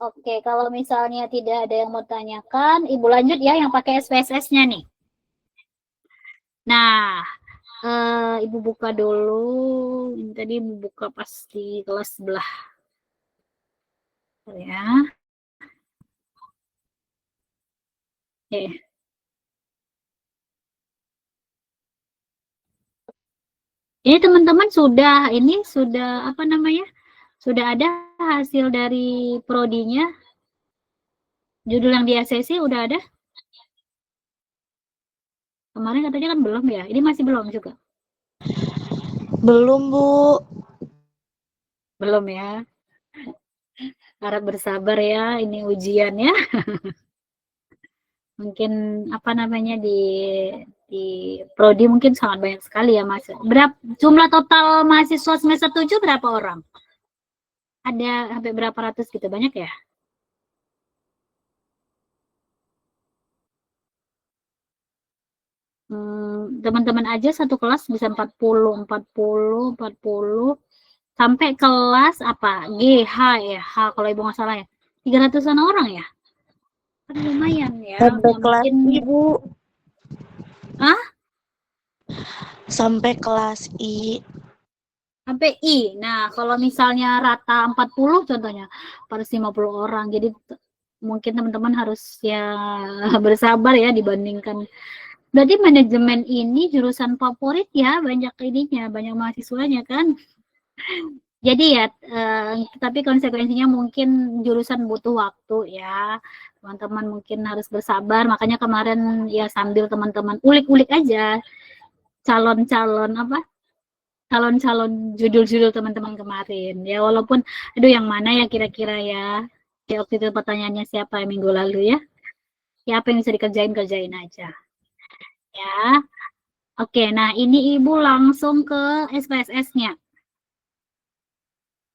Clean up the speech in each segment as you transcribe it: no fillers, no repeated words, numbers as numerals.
Oke, kalau misalnya tidak ada yang mau tanyakan, Ibu lanjut ya yang pakai SPSS-nya nih. Nah, Ibu buka dulu. Ini tadi Ibu buka pas di kelas sebelah. Ya. Oke. Ini teman-teman sudah apa namanya? Sudah ada hasil dari prodinya. Judul yang di ACC udah ada? Kemarin katanya kan belum ya. Ini masih belum juga. Belum, Bu. Belum ya. Harap bersabar ya, ini ujian ya. Mungkin apa namanya di prodi mungkin sangat banyak sekali ya Mas. Berapa jumlah total mahasiswa semester 7 berapa orang? Ada sampai berapa ratus gitu, banyak ya? Teman-teman aja satu kelas bisa 40 sampai kelas apa? GH ya, H kalau Ibu nggak salah ya. 300-an orang ya. Kan lumayan ya. Sampai kelas Mungkin Ibu. Sampai kelas I. sampai I. Nah, kalau misalnya rata 40 contohnya 450 orang. Jadi mungkin teman-teman harus ya bersabar ya dibandingkan. Berarti manajemen ini jurusan favorit ya, banyak ininya, banyak mahasiswanya kan. Jadi ya, tapi konsekuensinya mungkin jurusan butuh waktu ya. Teman-teman mungkin harus bersabar. Makanya kemarin ya sambil teman-teman ulik-ulik aja calon-calon apa calon-calon judul-judul teman-teman kemarin ya, walaupun aduh yang mana ya kira-kira ya, kayak waktu itu pertanyaannya siapa yang minggu lalu ya, ya apa yang bisa kerjain aja ya. Oke, nah ini Ibu langsung ke SPSS-nya.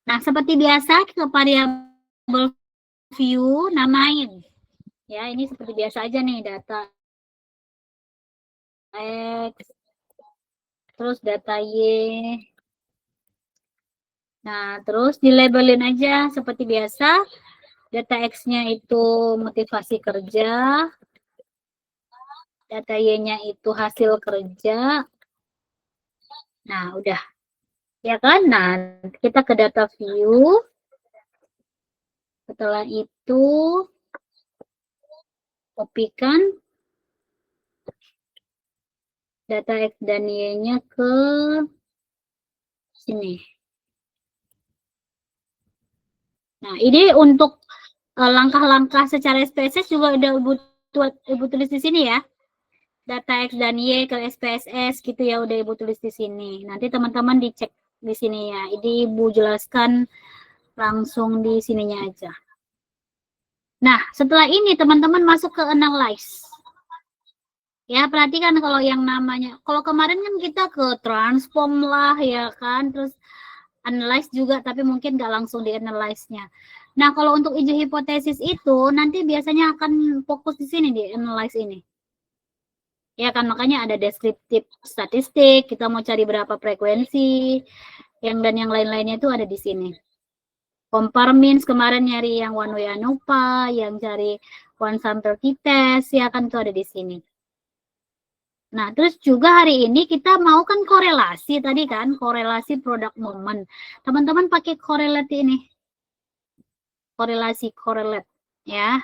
Nah seperti biasa ke variabel view namain ya, ini seperti biasa aja nih, data X terus data Y. Nah terus dilabelin aja seperti biasa. Data X-nya itu motivasi kerja, data Y-nya itu hasil kerja. Nah, udah. Ya kan? Nah, kita ke data view. Setelah itu, kopikan data X dan Y-nya ke sini. Nah, ini untuk langkah-langkah secara SPSS juga udah Ibu tulis di sini ya. Data X dan Y ke SPSS gitu ya, udah Ibu tulis di sini. Nanti teman-teman dicek di sini ya. Ini Ibu jelaskan langsung di sininya aja. Nah, setelah ini teman-teman masuk ke analyze. Ya, perhatikan kalau yang namanya, kalau kemarin kan kita ke transform lah ya kan, terus analyze juga, tapi mungkin nggak langsung di analyze-nya. Nah, kalau untuk uji hipotesis itu, nanti biasanya akan fokus di sini, di analyze ini. Ya kan, makanya ada deskriptif statistik, kita mau cari berapa frekuensi, dan yang lain-lainnya itu ada di sini. Compare means kemarin nyari yang one way ANOVA, yang cari one sample t-test, ya kan itu ada di sini. Nah, terus juga hari ini kita mau kan korelasi tadi kan, korelasi produk moment. Teman-teman pakai korelasi ini. Korelasi, korelate ya.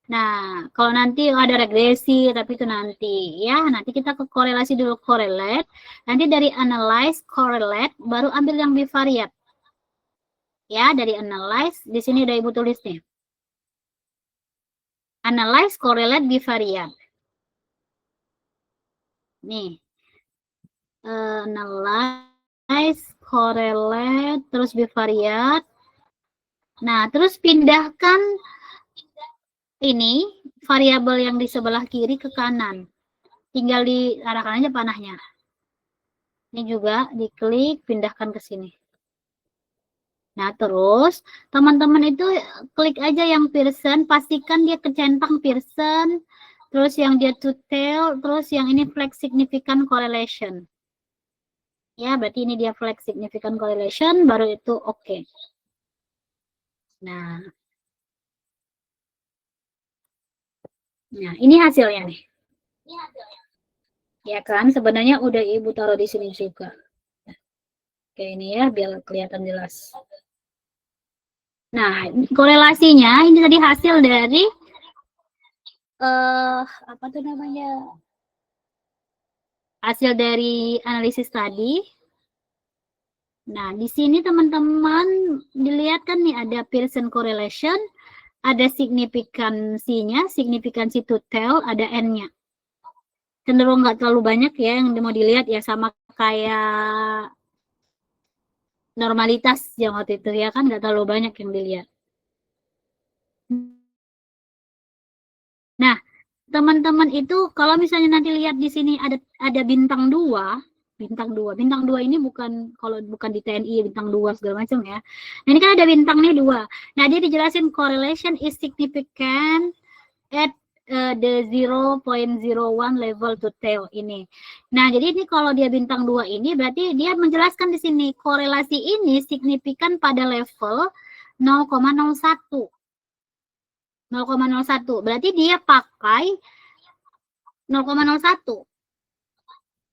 Nah, kalau nanti ada regresi, tapi itu nanti ya. Nanti kita ke korelasi dulu, korelate. Nanti dari analyze, correlate, baru ambil yang bivariat. Ya, dari analyze, di sini udah Ibu tulis nih. Analyze, correlate, bivariat. Nih, analyze, correlate, terus bivariat. Nah, terus pindahkan ini variabel yang di sebelah kiri ke kanan. Tinggal diarahkan aja panahnya. Ini juga diklik, pindahkan ke sini. Nah, terus teman-teman itu klik aja yang Pearson, pastikan dia kecentang Pearson, terus yang dia to tail, terus yang ini flag significant correlation. Ya, berarti ini dia flag significant correlation, baru itu oke. Nah, Nah, ini hasilnya nih. Ya kan, sebenarnya udah Ibu taruh di sini juga. Oke, ini ya, biar kelihatan jelas. Nah, korelasinya ini tadi hasil dari apa tuh namanya? Hasil dari analisis tadi. Nah, di sini teman-teman dilihat kan nih ada Pearson correlation, ada signifikansinya, signifikansi to tell, ada N-nya. Cenderung nggak terlalu banyak ya yang mau dilihat ya, sama kayak normalitas yang waktu itu ya kan, nggak terlalu banyak yang dilihat. Nah, teman-teman itu kalau misalnya nanti lihat di sini ada bintang 2, bintang 2. Bintang 2 ini bukan, kalau bukan di TNI bintang 2 segala macam ya. Nah, ini kan ada bintangnya 2. Nah, dia dijelasin correlation is significant at the 0.01 level to tell ini. Nah, jadi ini kalau dia bintang 2 ini berarti dia menjelaskan di sini korelasi ini signifikan pada level 0,01. 0,01. Berarti dia pakai 0,01.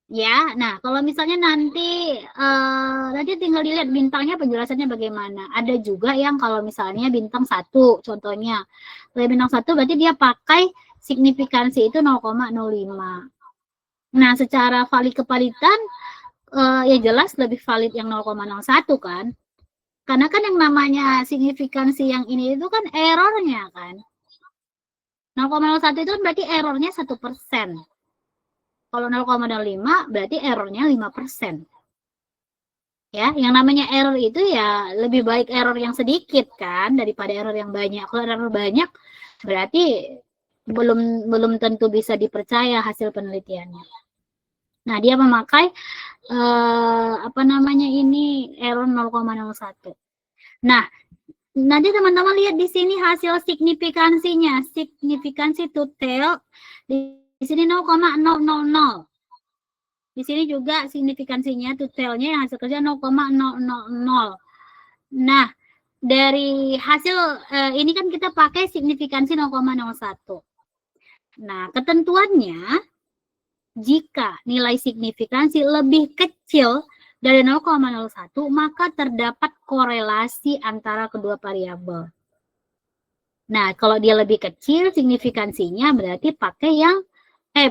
Ya, nah kalau misalnya nanti tinggal dilihat bintangnya penjelasannya bagaimana. Ada juga yang kalau misalnya bintang 1 contohnya. Kalau bintang 1 berarti dia pakai signifikansi itu 0,05. Nah, secara valid kepalitan ya jelas lebih valid yang 0,01 kan. Karena kan yang namanya signifikansi yang ini itu kan errornya kan. 0,01 itu kan berarti errornya 1%. Kalau 0,05 berarti errornya 5%. Ya, yang namanya error itu ya lebih baik error yang sedikit kan daripada error yang banyak. Kalau error banyak berarti belum tentu bisa dipercaya hasil penelitiannya. Nah, dia memakai apa namanya ini error 0,01. Nah, nanti teman-teman lihat di sini hasil signifikansinya, signifikansi to tell di sini 0,000. Di sini juga signifikansinya to tell-nya yang hasil kerja 0,000. Nah, dari hasil ini kan kita pakai signifikansi 0,01. Nah, ketentuannya jika nilai signifikansi lebih kecil dari 0,01 maka terdapat korelasi antara kedua variabel. Nah, kalau dia lebih kecil signifikansinya berarti pakai yang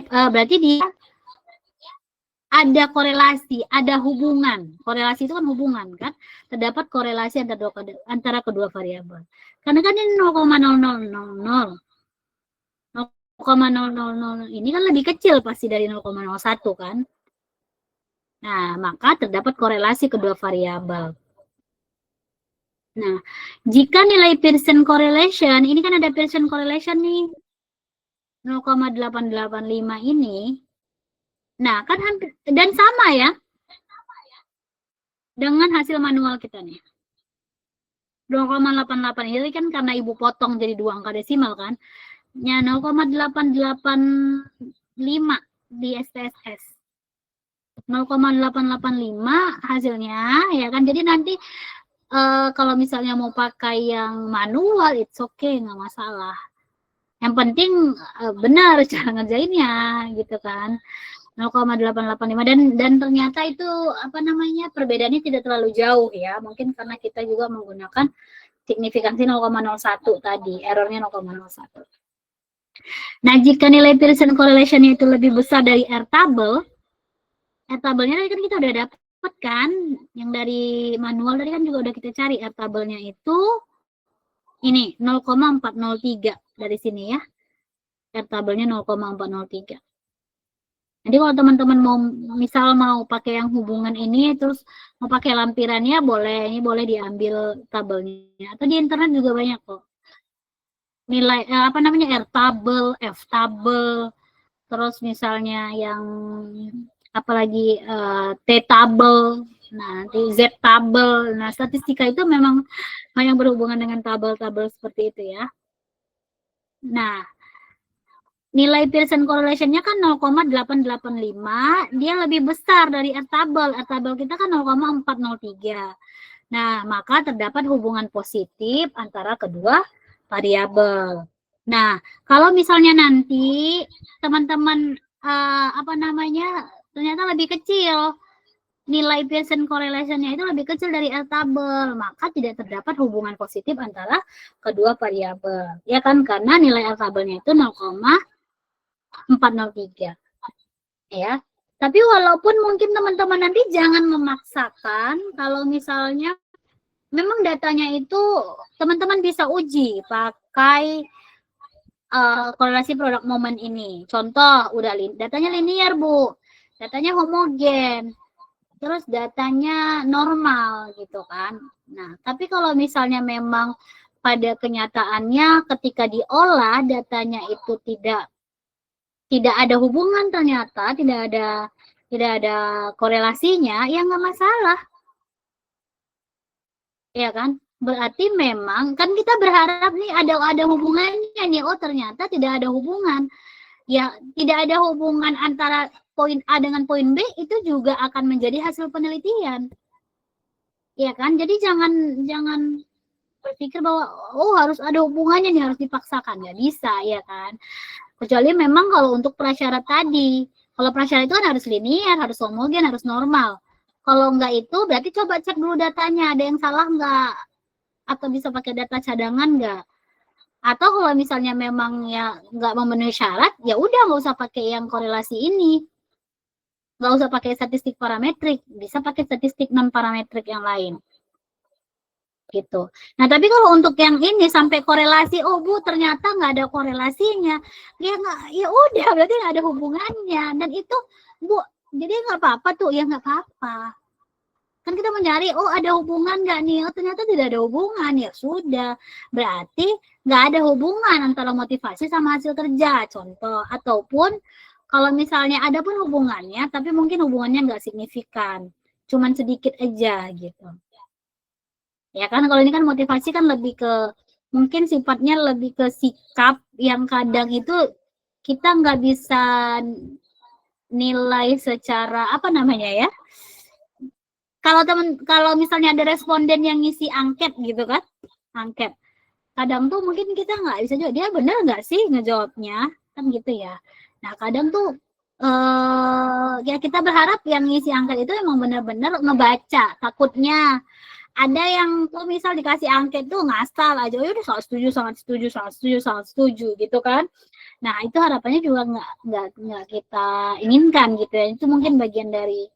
berarti dia ada korelasi, ada hubungan. Korelasi itu kan hubungan kan? Terdapat korelasi antara kedua variabel. Karena kan ini 0,0000. 0,000 ini kan lebih kecil pasti dari 0,01 kan? Nah, maka terdapat korelasi kedua variabel. Nah, jika nilai Pearson correlation, ini kan ada Pearson correlation nih, 0,885 ini. Nah, kan hampir, dan sama ya, dengan hasil manual kita nih. 0,88 ini kan karena ibu potong jadi 2 angka desimal kan. Ya 0,885 di SPSS. 0,885 hasilnya ya kan. Jadi nanti kalau misalnya mau pakai yang manual it's okay, nggak masalah. Yang penting benar cara ngerjainnya gitu kan. 0,885 dan ternyata itu apa namanya perbedaannya tidak terlalu jauh ya, mungkin karena kita juga menggunakan signifikansi 0,01 tadi, errornya 0,01. Nah, jika nilai Pearson correlation-nya itu lebih besar dari R table, R table-nya tadi kan kita udah dapat kan, yang dari manual tadi kan juga udah kita cari R table-nya itu ini 0,403 dari sini ya, R table-nya 0,403. Jadi kalau teman-teman mau pakai yang hubungan ini terus mau pakai lampirannya boleh, ini boleh diambil tabelnya atau di internet juga banyak kok. Nilai apa namanya R table, F table, terus misalnya yang apalagi T table, nanti Z table. Nah, statistika itu memang yang berhubungan dengan tabel-tabel seperti itu ya. Nah, nilai Pearson correlation-nya kan 0,885, dia lebih besar dari R table. R table kita kan 0,403. Nah, maka terdapat hubungan positif antara kedua variabel. Nah, kalau misalnya nanti teman-teman ternyata lebih kecil, nilai Pearson correlation-nya itu lebih kecil dari L-tabel, maka tidak terdapat hubungan positif antara kedua variabel. Ya kan, karena nilai L-tabelnya itu 0,403. Ya. Tapi walaupun mungkin teman-teman nanti jangan memaksakan kalau misalnya memang datanya itu teman-teman bisa uji pakai korelasi produk momen ini. Contoh, datanya linear, Bu. Datanya homogen. Terus datanya normal gitu kan. Nah, tapi kalau misalnya memang pada kenyataannya ketika diolah datanya itu tidak ada hubungan, ternyata tidak ada korelasinya, ya nggak masalah. Ya kan? Berarti memang kan kita berharap nih ada hubungannya nih. Oh, ternyata tidak ada hubungan. Ya, tidak ada hubungan antara poin A dengan poin B, itu juga akan menjadi hasil penelitian. Ya kan? Jadi jangan berpikir bahwa oh harus ada hubungannya nih, harus dipaksakan. Nggak bisa, ya kan? Kecuali memang kalau untuk prasyarat tadi. Kalau prasyarat itu kan harus linear, harus homogen, harus normal. Kalau enggak itu berarti coba cek dulu datanya, ada yang salah enggak? Atau bisa pakai data cadangan enggak? Atau kalau misalnya memang ya enggak memenuhi syarat, ya udah nggak usah pakai yang korelasi ini. Nggak usah pakai statistik parametrik, bisa pakai statistik non parametrik yang lain. Gitu. Nah, tapi kalau untuk yang ini sampai korelasi, oh Bu, ternyata nggak ada korelasinya. Ya udah, berarti nggak ada hubungannya. Dan itu, Bu, jadi nggak apa-apa tuh, ya nggak apa-apa. Kan kita mencari, oh ada hubungan nggak nih? Oh ternyata tidak ada hubungan, ya sudah. Berarti nggak ada hubungan antara motivasi sama hasil kerja, contoh. Ataupun kalau misalnya ada pun hubungannya, tapi mungkin hubungannya nggak signifikan. Cuman sedikit aja gitu. Ya kan, kalau ini kan motivasi kan lebih ke, mungkin sifatnya lebih ke sikap yang kadang itu kita nggak bisa nilai secara apa namanya ya. Kalau misalnya ada responden yang ngisi angket gitu kan, angket. Kadang tuh mungkin kita nggak bisa juga, dia benar nggak sih ngejawabnya, kan gitu ya. Nah, kadang tuh ya kita berharap yang ngisi angket itu emang benar-benar ngebaca. Takutnya ada yang tuh misal dikasih angket tuh ngasal aja, oh udah sangat setuju gitu kan. Nah itu harapannya juga nggak kita inginkan gitu ya. Itu mungkin bagian dari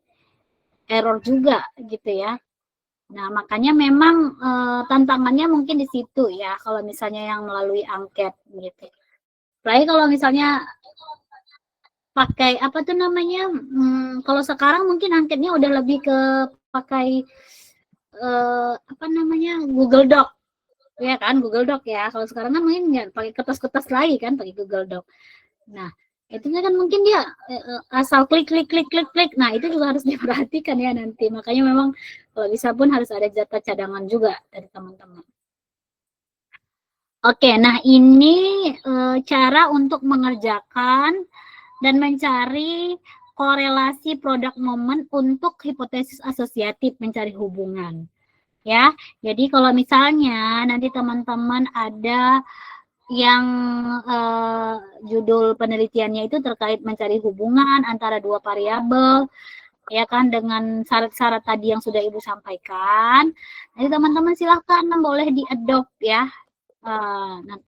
error juga gitu ya. Nah makanya memang tantangannya mungkin di situ ya kalau misalnya yang melalui angket gitu. Apalagi kalau misalnya pakai apa tuh namanya, kalau sekarang mungkin angketnya udah lebih ke pakai apa namanya, Google Doc, ya kan, Google Doc ya. Kalau sekarang kan mungkin nggak pakai kertas-kertas lagi kan, pakai Google Doc. Nah, itunya kan mungkin dia asal klik. Nah, itu juga harus diperhatikan ya nanti. Makanya memang kalau bisa pun harus ada data cadangan juga dari teman-teman. Oke, nah ini cara untuk mengerjakan dan mencari korelasi produk momen untuk hipotesis asosiatif, mencari hubungan. Ya, jadi kalau misalnya nanti teman-teman ada yang judul penelitiannya itu terkait mencari hubungan antara dua variabel, ya kan, dengan syarat-syarat tadi yang sudah Ibu sampaikan, nanti teman-teman silahkan boleh di-adopt ya. Nanti